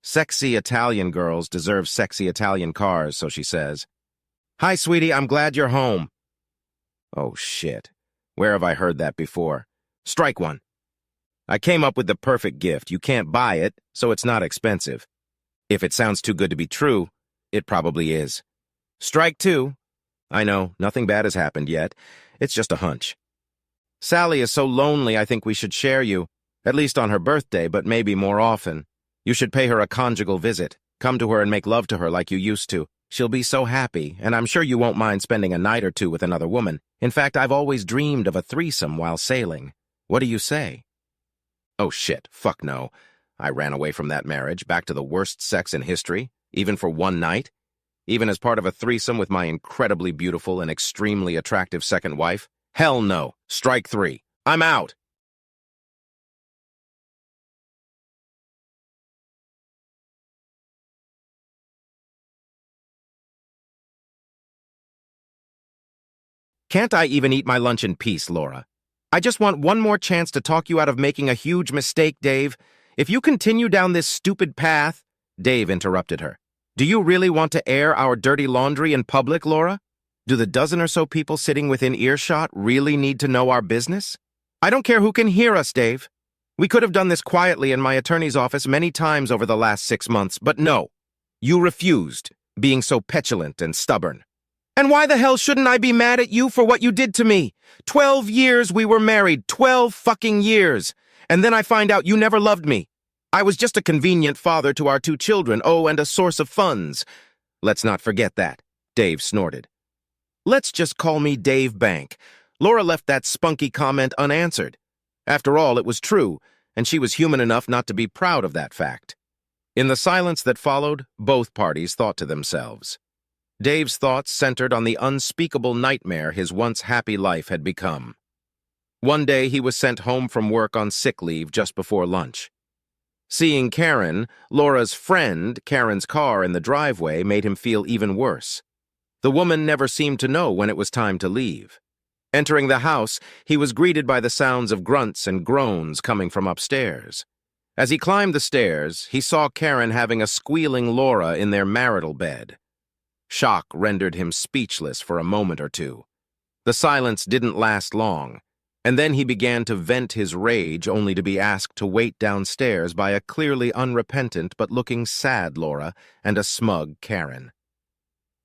Sexy Italian girls deserve sexy Italian cars, so she says. Hi, sweetie, I'm glad you're home. Oh, shit. Where have I heard that before? Strike one. I came up with the perfect gift. You can't buy it, so it's not expensive. If it sounds too good to be true, it probably is. Strike two. I know, nothing bad has happened yet. It's just a hunch. Sally is so lonely I think we should share you, at least on her birthday, but maybe more often. You should pay her a conjugal visit. Come to her and make love to her like you used to. She'll be so happy, and I'm sure you won't mind spending a night or two with another woman. In fact, I've always dreamed of a threesome while sailing. What do you say? Oh shit, fuck no. I ran away from that marriage, back to the worst sex in history, even for one night. Even as part of a threesome with my incredibly beautiful and extremely attractive second wife? Hell no. Strike three. I'm out. Can't I even eat my lunch in peace, Laura? I just want one more chance to talk you out of making a huge mistake, Dave. If you continue down this stupid path— Dave interrupted her. Do you really want to air our dirty laundry in public, Laura? Do the dozen or so people sitting within earshot really need to know our business? I don't care who can hear us, Dave. We could have done this quietly in my attorney's office many times over the last 6 months, but no. You refused, being so petulant and stubborn. And why the hell shouldn't I be mad at you for what you did to me? 12 years we were married, 12 fucking years. And then I find out you never loved me. I was just a convenient father to our 2 children, oh, and a source of funds. Let's not forget that, Dave snorted. Let's just call me Dave Bank. Laura left that spunky comment unanswered. After all, it was true, and she was human enough not to be proud of that fact. In the silence that followed, both parties thought to themselves. Dave's thoughts centered on the unspeakable nightmare his once happy life had become. One day he was sent home from work on sick leave just before lunch. Seeing Karen, Laura's friend, Karen's car in the driveway made him feel even worse. The woman never seemed to know when it was time to leave. Entering the house, he was greeted by the sounds of grunts and groans coming from upstairs. As he climbed the stairs, he saw Karen having a squealing Laura in their marital bed. Shock rendered him speechless for a moment or two. The silence didn't last long, and then he began to vent his rage only to be asked to wait downstairs by a clearly unrepentant but looking sad Laura and a smug Karen.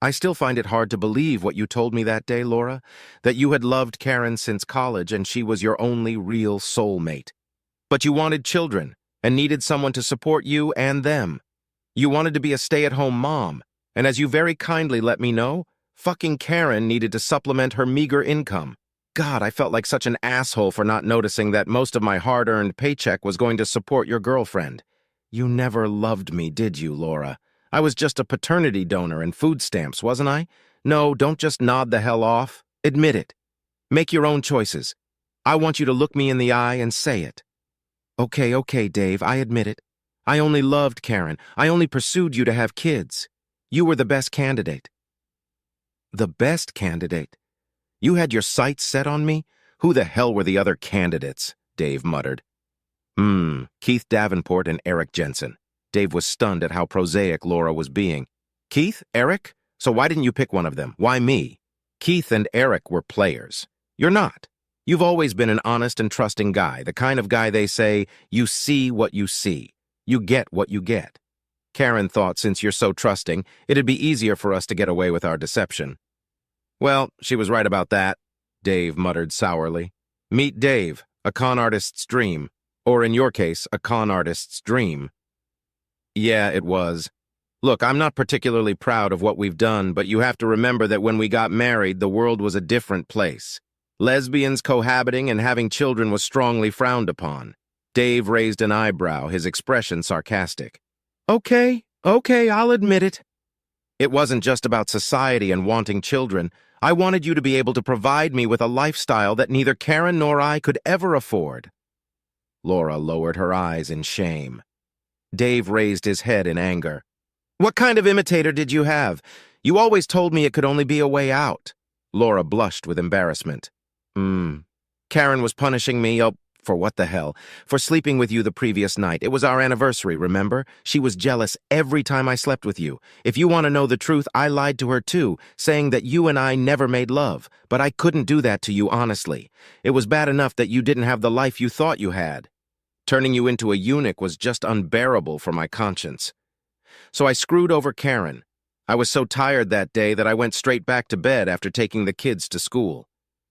I still find it hard to believe what you told me that day, Laura, that you had loved Karen since college and she was your only real soulmate. But you wanted children and needed someone to support you and them. You wanted to be a stay-at-home mom, and as you very kindly let me know, fucking Karen needed to supplement her meager income. God, I felt like such an asshole for not noticing that most of my hard-earned paycheck was going to support your girlfriend. You never loved me, did you, Laura? I was just a paternity donor and food stamps, wasn't I? No, don't just nod the hell off. Admit it. Make your own choices. I want you to look me in the eye and say it. Okay, Dave, I admit it. I only loved Karen. I only pursued you to have kids. You were the best candidate. The best candidate? You had your sights set on me? Who the hell were the other candidates? Dave muttered. Keith Davenport and Eric Jensen. Dave was stunned at how prosaic Laura was being. Keith? Eric? So why didn't you pick one of them? Why me? Keith and Eric were players. You're not. You've always been an honest and trusting guy, the kind of guy they say, you see what you see. You get what you get. Karen thought since you're so trusting, it'd be easier for us to get away with our deception. Well, she was right about that, Dave muttered sourly. Meet Dave, a con artist's dream. Or in your case, a con artist's dream. Yeah, it was. Look, I'm not particularly proud of what we've done, but you have to remember that when we got married, the world was a different place. Lesbians cohabiting and having children was strongly frowned upon. Dave raised an eyebrow, his expression sarcastic. Okay, I'll admit it. It wasn't just about society and wanting children. I wanted you to be able to provide me with a lifestyle that neither Karen nor I could ever afford. Laura lowered her eyes in shame. Dave raised his head in anger. What kind of imitator did you have? You always told me it could only be a way out. Laura blushed with embarrassment. Karen was punishing me, for what the hell? For sleeping with you the previous night. It was our anniversary, remember? She was jealous every time I slept with you. If you want to know the truth, I lied to her too, saying that you and I never made love. But I couldn't do that to you honestly. It was bad enough that you didn't have the life you thought you had. Turning you into a eunuch was just unbearable for my conscience. So I screwed over Karen. I was so tired that day that I went straight back to bed after taking the kids to school.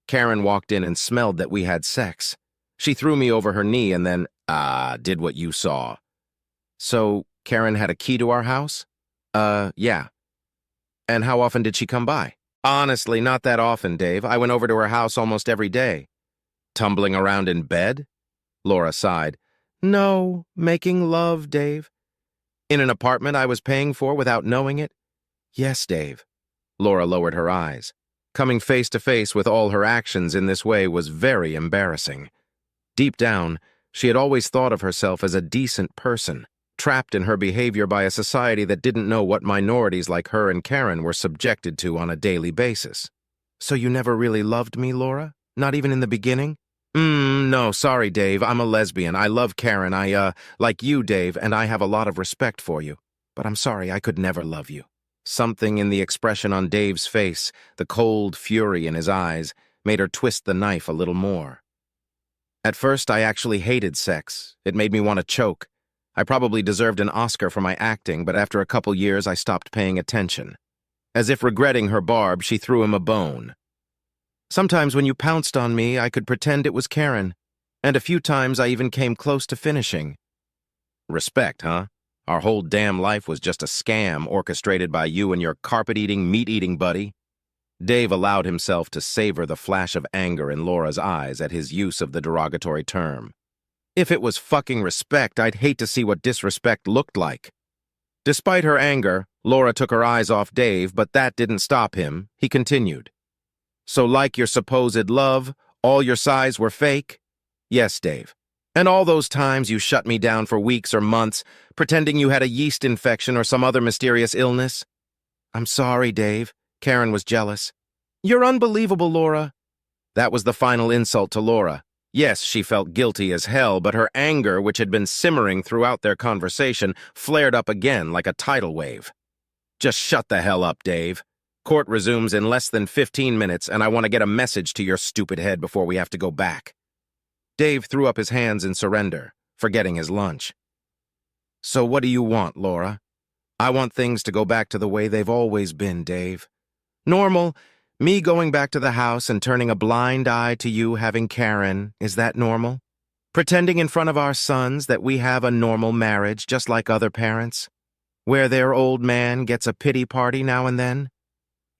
Karen walked in and smelled that we had sex. She threw me over her knee and then, did what you saw. So, Karen had a key to our house? Yeah. And how often did she come by? Honestly, not that often, Dave. I went over to her house almost every day. Tumbling around in bed? Laura sighed. No, making love, Dave. In an apartment I was paying for without knowing it? Yes, Dave. Laura lowered her eyes. Coming face to face with all her actions in this way was very embarrassing. Deep down, she had always thought of herself as a decent person, trapped in her behavior by a society that didn't know what minorities like her and Karen were subjected to on a daily basis. So you never really loved me, Laura? Not even in the beginning? No, sorry, Dave. I'm a lesbian. I love Karen. Like you, Dave, and I have a lot of respect for you. But I'm sorry, I could never love you. Something in the expression on Dave's face, the cold fury in his eyes, made her twist the knife a little more. At first, I actually hated sex. It made me want to choke. I probably deserved an Oscar for my acting, but after a couple years, I stopped paying attention. As if regretting her barb, she threw him a bone. Sometimes when you pounced on me, I could pretend it was Karen, and a few times I even came close to finishing. Respect, huh? Our whole damn life was just a scam orchestrated by you and your carpet-eating, meat-eating buddy. Dave allowed himself to savor the flash of anger in Laura's eyes at his use of the derogatory term. If it was fucking respect, I'd hate to see what disrespect looked like. Despite her anger, Laura took her eyes off Dave, but that didn't stop him. He continued. So like your supposed love, all your sighs were fake? Yes, Dave. And all those times you shut me down for weeks or months, pretending you had a yeast infection or some other mysterious illness? I'm sorry, Dave. Karen was jealous. You're unbelievable, Laura. That was the final insult to Laura. Yes, she felt guilty as hell, but her anger, which had been simmering throughout their conversation, flared up again like a tidal wave. Just shut the hell up, Dave. Court resumes in less than 15 minutes, and I want to get a message to your stupid head before we have to go back." Dave threw up his hands in surrender, forgetting his lunch. "So what do you want, Laura?" "I want things to go back to the way they've always been, Dave. Normal, me going back to the house and turning a blind eye to you having Karen, is that normal? Pretending in front of our sons that we have a normal marriage just like other parents? Where their old man gets a pity party now and then?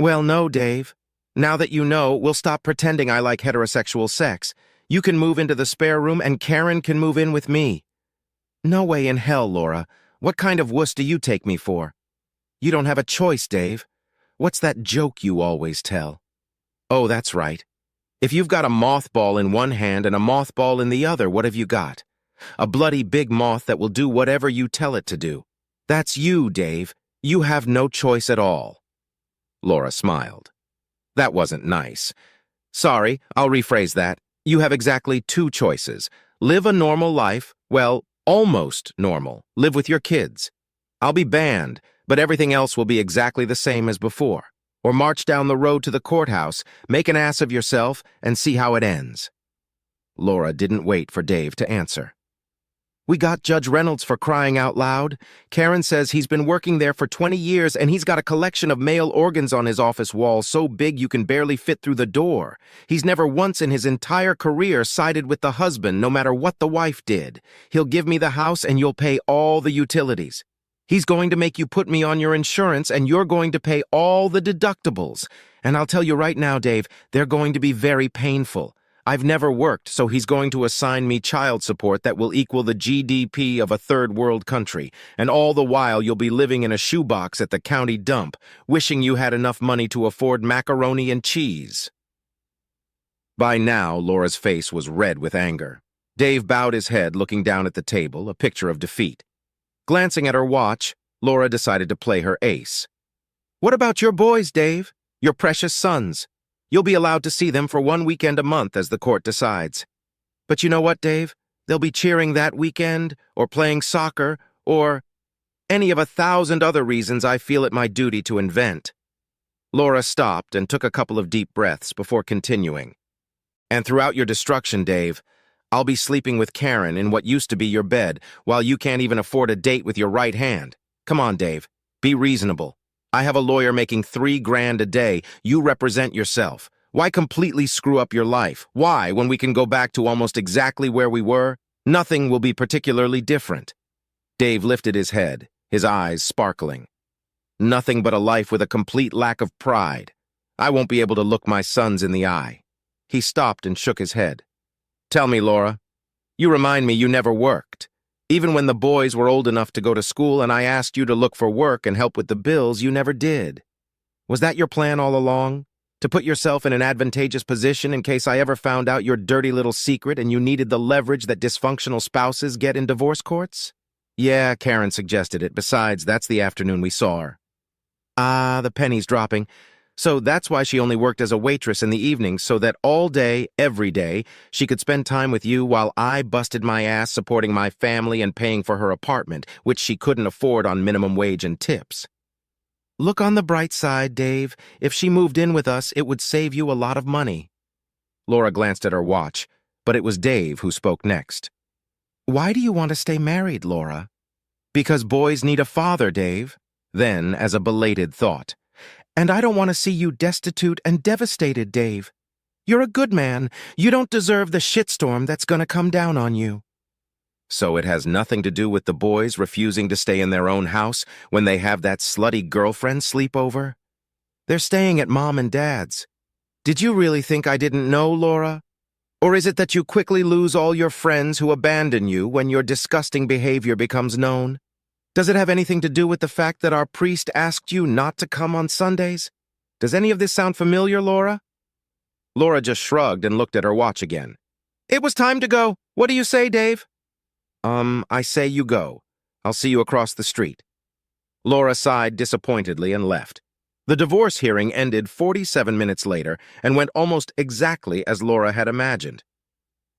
Well, no, Dave. Now that you know, we'll stop pretending I like heterosexual sex. You can move into the spare room and Karen can move in with me." "No way in hell, Laura. What kind of wuss do you take me for?" "You don't have a choice, Dave. What's that joke you always tell?" "Oh, that's right. If you've got a mothball in one hand and a mothball in the other, what have you got? A bloody big moth that will do whatever you tell it to do. That's you, Dave. You have no choice at all." Laura smiled. "That wasn't nice. Sorry, I'll rephrase that. You have exactly two choices. Live a normal life, well, almost normal. Live with your kids. I'll be banned, but everything else will be exactly the same as before. Or march down the road to the courthouse, make an ass of yourself, and see how it ends." Laura didn't wait for Dave to answer. "We got Judge Reynolds for crying out loud. Karen says he's been working there for 20 years and he's got a collection of male organs on his office wall so big you can barely fit through the door. He's never once in his entire career sided with the husband, no matter what the wife did. He'll give me the house and you'll pay all the utilities. He's going to make you put me on your insurance and you're going to pay all the deductibles. And I'll tell you right now, Dave, they're going to be very painful. I've never worked, so he's going to assign me child support that will equal the GDP of a third world country, and all the while you'll be living in a shoebox at the county dump, wishing you had enough money to afford macaroni and cheese." By now, Laura's face was red with anger. Dave bowed his head, looking down at the table, a picture of defeat. Glancing at her watch, Laura decided to play her ace. "What about your boys, Dave? Your precious sons? You'll be allowed to see them for one weekend a month as the court decides. But you know what, Dave? They'll be cheering that weekend, or playing soccer, or any of 1,000 other reasons I feel it my duty to invent." Laura stopped and took a couple of deep breaths before continuing. "And throughout your destruction, Dave, I'll be sleeping with Karen in what used to be your bed, while you can't even afford a date with your right hand. Come on, Dave, be reasonable. I have a lawyer making $3,000 a day. You represent yourself. Why completely screw up your life? Why, when we can go back to almost exactly where we were? Nothing will be particularly different." Dave lifted his head, his eyes sparkling. "Nothing but a life with a complete lack of pride. I won't be able to look my sons in the eye." He stopped and shook his head. "Tell me, Laura, you remind me you never worked. Even when the boys were old enough to go to school and I asked you to look for work and help with the bills, you never did. Was that your plan all along? To put yourself in an advantageous position in case I ever found out your dirty little secret and you needed the leverage that dysfunctional spouses get in divorce courts?" "Yeah, Karen suggested it. Besides, that's the afternoon we saw her." "Ah, the penny's dropping. So that's why she only worked as a waitress in the evenings, so that all day, every day, she could spend time with you while I busted my ass supporting my family and paying for her apartment, which she couldn't afford on minimum wage and tips." "Look on the bright side, Dave. If she moved in with us, it would save you a lot of money." Laura glanced at her watch, but it was Dave who spoke next. "Why do you want to stay married, Laura?" "Because boys need a father, Dave." Then, as a belated thought, "And I don't want to see you destitute and devastated, Dave. You're a good man. You don't deserve the shitstorm that's going to come down on you." "So it has nothing to do with the boys refusing to stay in their own house when they have that slutty girlfriend sleep over? They're staying at Mom and Dad's. Did you really think I didn't know, Laura? Or is it that you quickly lose all your friends who abandon you when your disgusting behavior becomes known? Does it have anything to do with the fact that our priest asked you not to come on Sundays? Does any of this sound familiar, Laura?" Laura just shrugged and looked at her watch again. "It was time to go. What do you say, Dave?" I say you go. I'll see you across the street." Laura sighed disappointedly and left. The divorce hearing ended 47 minutes later and went almost exactly as Laura had imagined.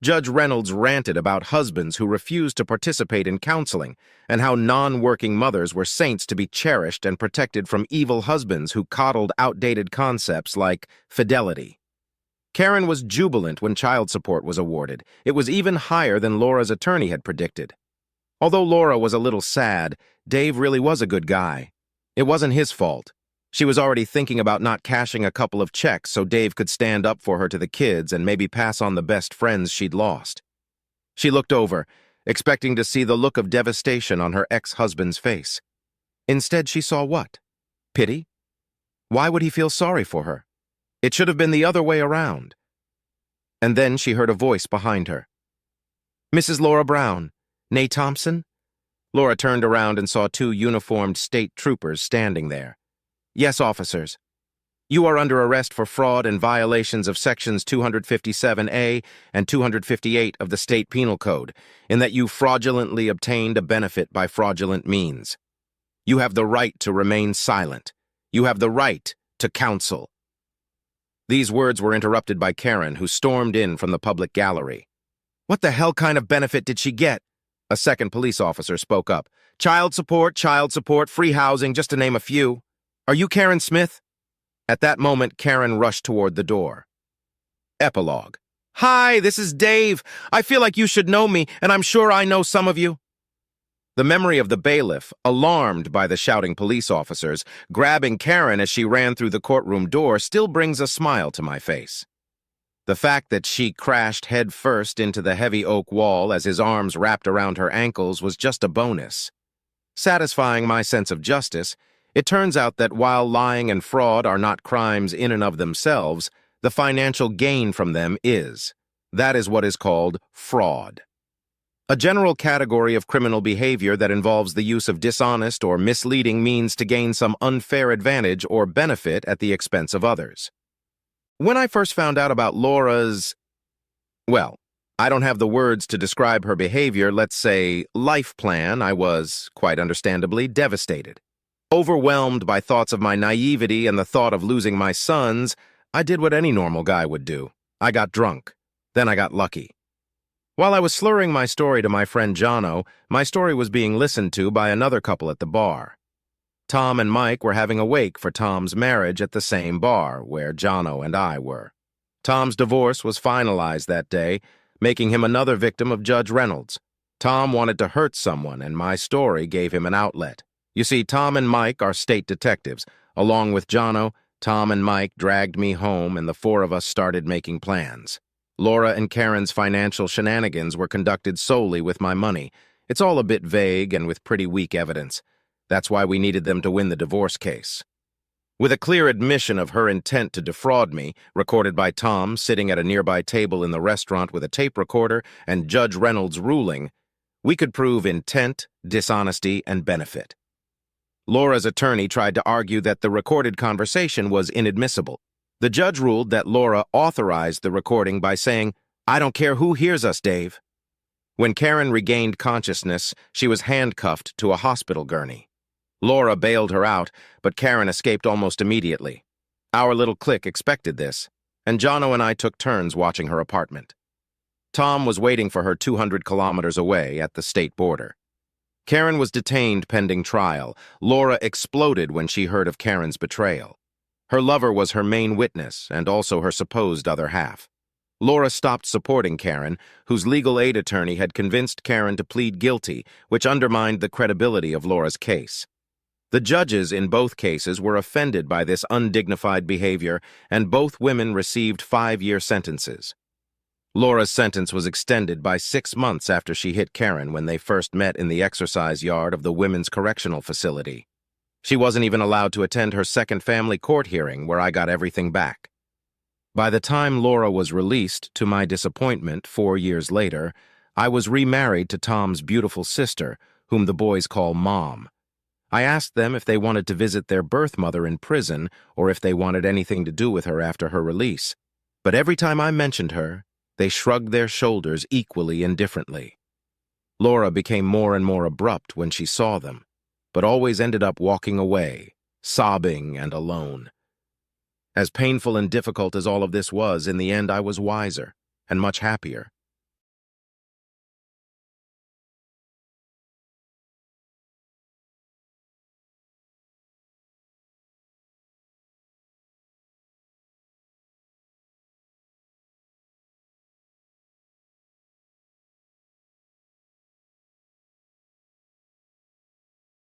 Judge Reynolds ranted about husbands who refused to participate in counseling and how non-working mothers were saints to be cherished and protected from evil husbands who coddled outdated concepts like fidelity. Karen was jubilant when child support was awarded. It was even higher than Laura's attorney had predicted. Although Laura was a little sad, Dave really was a good guy. It wasn't his fault. She was already thinking about not cashing a couple of checks so Dave could stand up for her to the kids and maybe pass on the best friends she'd lost. She looked over, expecting to see the look of devastation on her ex-husband's face. Instead, she saw what? Pity? Why would he feel sorry for her? It should have been the other way around. And then she heard a voice behind her. "Mrs. Laura Brown, née Thompson?" Laura turned around and saw two uniformed state troopers standing there. "Yes, officers. You are under arrest for fraud and violations of Sections 257A and 258 of the State Penal Code, in that you fraudulently obtained a benefit by fraudulent means. You have the right to remain silent. You have the right to counsel." These words were interrupted by Karen, who stormed in from the public gallery. "What the hell kind of benefit did she get?" A second police officer spoke up. Child support, free housing, just to name a few. Are you Karen Smith?" At that moment, Karen rushed toward the door. Epilogue. "Hi, this is Dave. I feel like you should know me, and I'm sure I know some of you." The memory of the bailiff, alarmed by the shouting police officers, grabbing Karen as she ran through the courtroom door, still brings a smile to my face. The fact that she crashed head-first into the heavy oak wall as his arms wrapped around her ankles was just a bonus. Satisfying my sense of justice, it turns out that while lying and fraud are not crimes in and of themselves, the financial gain from them is. That is what is called fraud. A general category of criminal behavior that involves the use of dishonest or misleading means to gain some unfair advantage or benefit at the expense of others. When I first found out about Laura's, well, I don't have the words to describe her behavior, let's say, life plan, I was, quite understandably, devastated. Overwhelmed by thoughts of my naivety and the thought of losing my sons, I did what any normal guy would do. I got drunk. Then I got lucky. While I was slurring my story to my friend Jono, my story was being listened to by another couple at the bar. Tom and Mike were having a wake for Tom's marriage at the same bar where Jono and I were. Tom's divorce was finalized that day, making him another victim of Judge Reynolds. Tom wanted to hurt someone, and my story gave him an outlet. You see, Tom and Mike are state detectives. Along with Jono, Tom and Mike dragged me home, and the four of us started making plans. Laura and Karen's financial shenanigans were conducted solely with my money. It's all a bit vague and with pretty weak evidence. That's why we needed them to win the divorce case. With a clear admission of her intent to defraud me, recorded by Tom sitting at a nearby table in the restaurant with a tape recorder, and Judge Reynolds' ruling, we could prove intent, dishonesty, and benefit. Laura's attorney tried to argue that the recorded conversation was inadmissible. The judge ruled that Laura authorized the recording by saying, "I don't care who hears us, Dave." When Karen regained consciousness, she was handcuffed to a hospital gurney. Laura bailed her out, but Karen escaped almost immediately. Our little clique expected this, and Jono and I took turns watching her apartment. Tom was waiting for her 200 kilometers away at the state border. Karen was detained pending trial. Laura exploded when she heard of Karen's betrayal. Her lover was her main witness and also her supposed other half. Laura stopped supporting Karen, whose legal aid attorney had convinced Karen to plead guilty, which undermined the credibility of Laura's case. The judges in both cases were offended by this undignified behavior, and both women received 5-year sentences. Laura's sentence was extended by 6 months after she hit Karen when they first met in the exercise yard of the Women's Correctional Facility. She wasn't even allowed to attend her second family court hearing, where I got everything back. By the time Laura was released, to my disappointment, 4 years later, I was remarried to Tom's beautiful sister, whom the boys call Mom. I asked them if they wanted to visit their birth mother in prison or if they wanted anything to do with her after her release. But every time I mentioned her, they shrugged their shoulders equally indifferently. Laura became more and more abrupt when she saw them, but always ended up walking away, sobbing and alone. As painful and difficult as all of this was, in the end I was wiser and much happier.